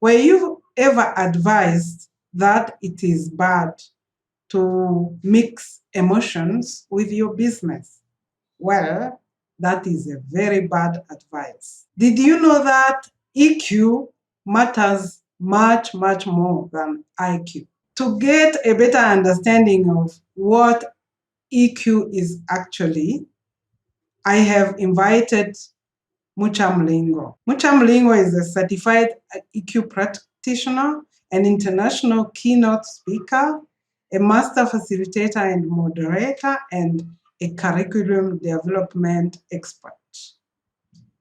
Were you ever advised that it is bad to mix emotions with your business? Well, that is a very bad advice. Did you know that EQ matters much, much more than IQ? To get a better understanding of what EQ is actually, I have invited Mucha Mlingo. Mucha Mlingo is a certified EQ practitioner, an international keynote speaker, a master facilitator and moderator, and a curriculum development expert.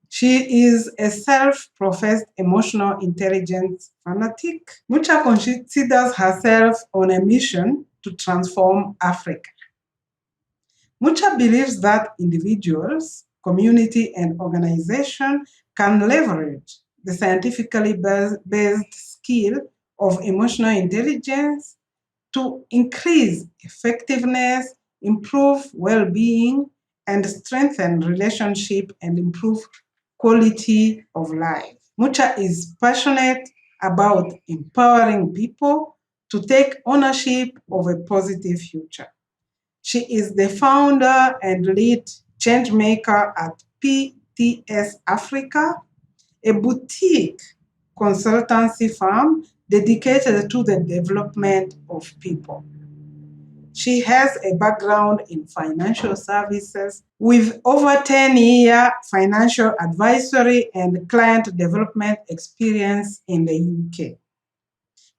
She is a self-professed emotional intelligence fanatic. Mucha considers herself on a mission to transform Africa. Mucha believes that individuals, community, and organization can leverage the scientifically based skill of emotional intelligence to increase effectiveness, improve well-being, and strengthen relationship and improve quality of life. Mucha is passionate about empowering people to take ownership of a positive future. She is the founder and lead changemaker at PTS Africa, a boutique consultancy firm dedicated to the development of people. She has a background in financial services with over 10-year financial advisory and client development experience in the UK.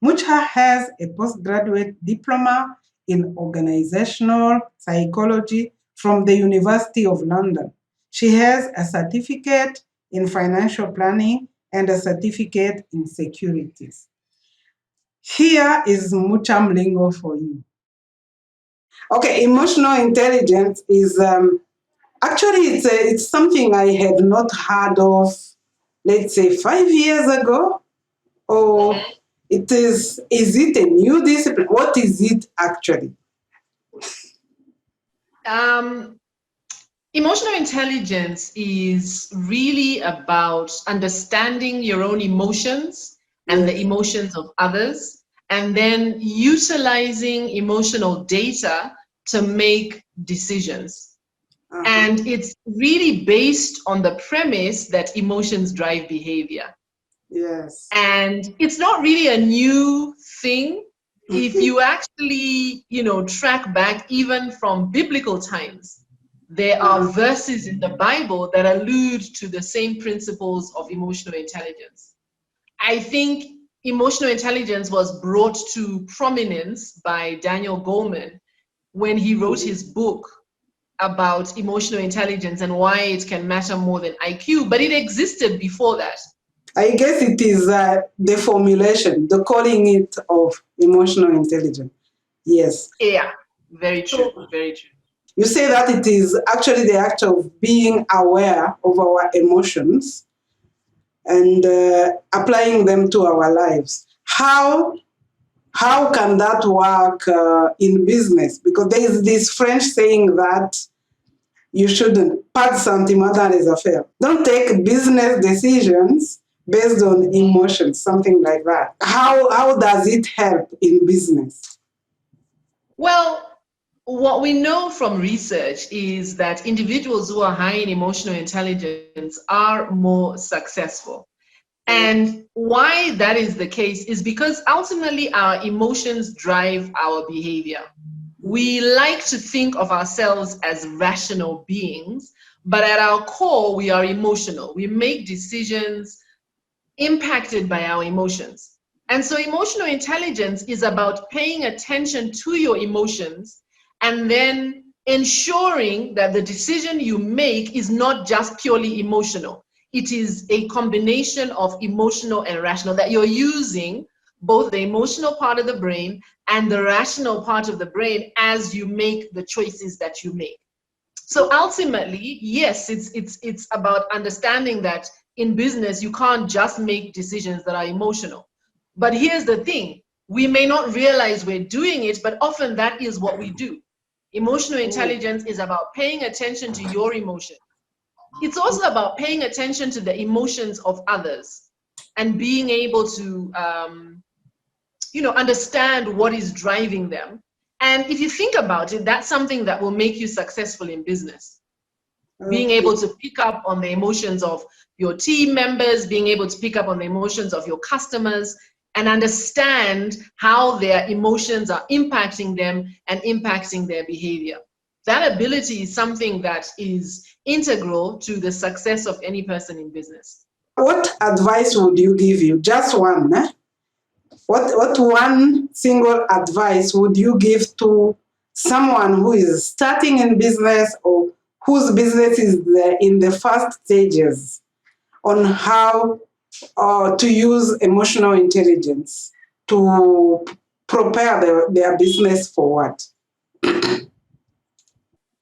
Mucha has a postgraduate diploma in organizational psychology from the University of London. She has a certificate in financial planning and a certificate in securities. Here is Mucha Mlingo for you. Okay, emotional intelligence is actually it's something I had not heard of, let's say 5 years ago, or is it a new discipline? What is it actually? Emotional intelligence is really about understanding your own emotions and the emotions of others, and then utilizing emotional data to make decisions. And it's really based on the premise that emotions drive behavior. Yes. And it's not really a new thing. If you actually, track back even from biblical times, there are verses in the Bible that allude to the same principles of emotional intelligence. I think emotional intelligence was brought to prominence by Daniel Goleman when he wrote his book about emotional intelligence and why it can matter more than IQ, but it existed before that. I guess it is the formulation, the calling it of emotional intelligence. Yes. Yeah, very true, very true. You say that it is actually the act of being aware of our emotions and applying them to our lives. How can that work in business? Because there is this French saying that you shouldn't, pas de sentiment dans les affaires. Don't take business decisions based on emotions, something like that. How does it help in business? Well, what we know from research is that individuals who are high in emotional intelligence are more successful. And why that is the case is because ultimately our emotions drive our behavior. We like to think of ourselves as rational beings, but at our core, we are emotional. We make decisions impacted by our emotions. And so emotional intelligence is about paying attention to your emotions and then ensuring that the decision you make is not just purely emotional. It is a combination of emotional and rational, that you're using both the emotional part of the brain and the rational part of the brain as you make the choices that you make. So ultimately, yes, it's about understanding that in business, you can't just make decisions that are emotional. But here's the thing, we may not realize we're doing it, but often that is what we do. Emotional intelligence is about paying attention to your emotions. It's also about paying attention to the emotions of others. and being able to understand what is driving them. And if you think about it, that's something that will make you successful in business. Being able to pick up on the emotions of your team members, being able to pick up on the emotions of your customers, and understand how their emotions are impacting them and impacting their behavior. That ability is something that is integral to the success of any person in business. What advice would you give you? Just one, eh? What one single advice would you give to someone who is starting in business or whose business is in the first stages on how to use emotional intelligence to propel their business forward?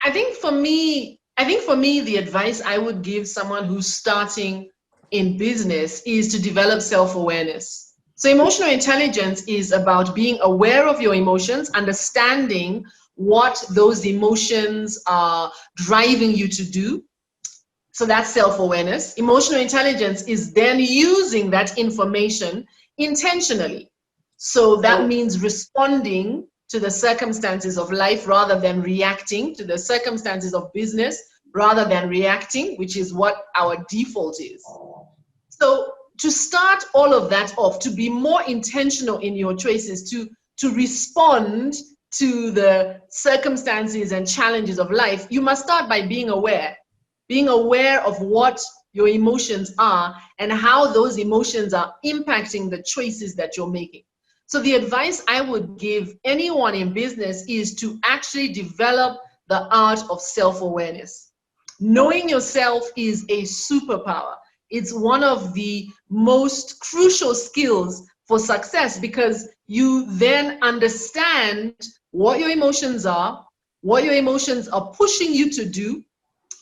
I think for me, the advice I would give someone who's starting in business is to develop self-awareness. So emotional intelligence is about being aware of your emotions, understanding what those emotions are driving you to do. So that's self-awareness. Emotional intelligence is then using that information intentionally. So that means responding to the circumstances of life rather than reacting, to the circumstances of business rather than reacting, which is what our default is. So to start all of that off, to be more intentional in your choices, to respond to the circumstances and challenges of life, you must start by being aware of what your emotions are and how those emotions are impacting the choices that you're making. So the advice I would give anyone in business is to actually develop the art of self-awareness. Knowing yourself is a superpower. It's one of the most crucial skills for success because you then understand what your emotions are pushing you to do,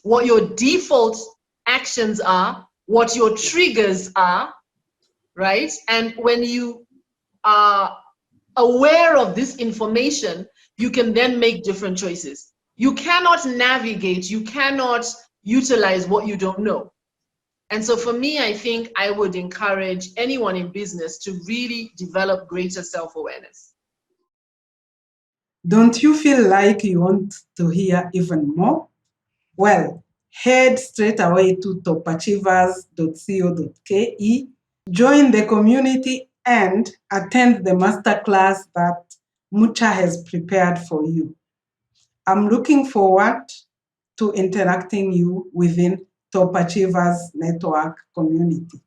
what your default actions are, what your triggers are, right? And when you are aware of this information, you can then make different choices. You cannot navigate, you cannot utilize what you don't know. And so for me, I think I would encourage anyone in business to really develop greater self-awareness. Don't you feel like you want to hear even more? Well, head straight away to topachievers.co.ke, join the community, and attend the masterclass that Mucha has prepared for you. I'm looking forward to interacting you within Top Achievers Network community.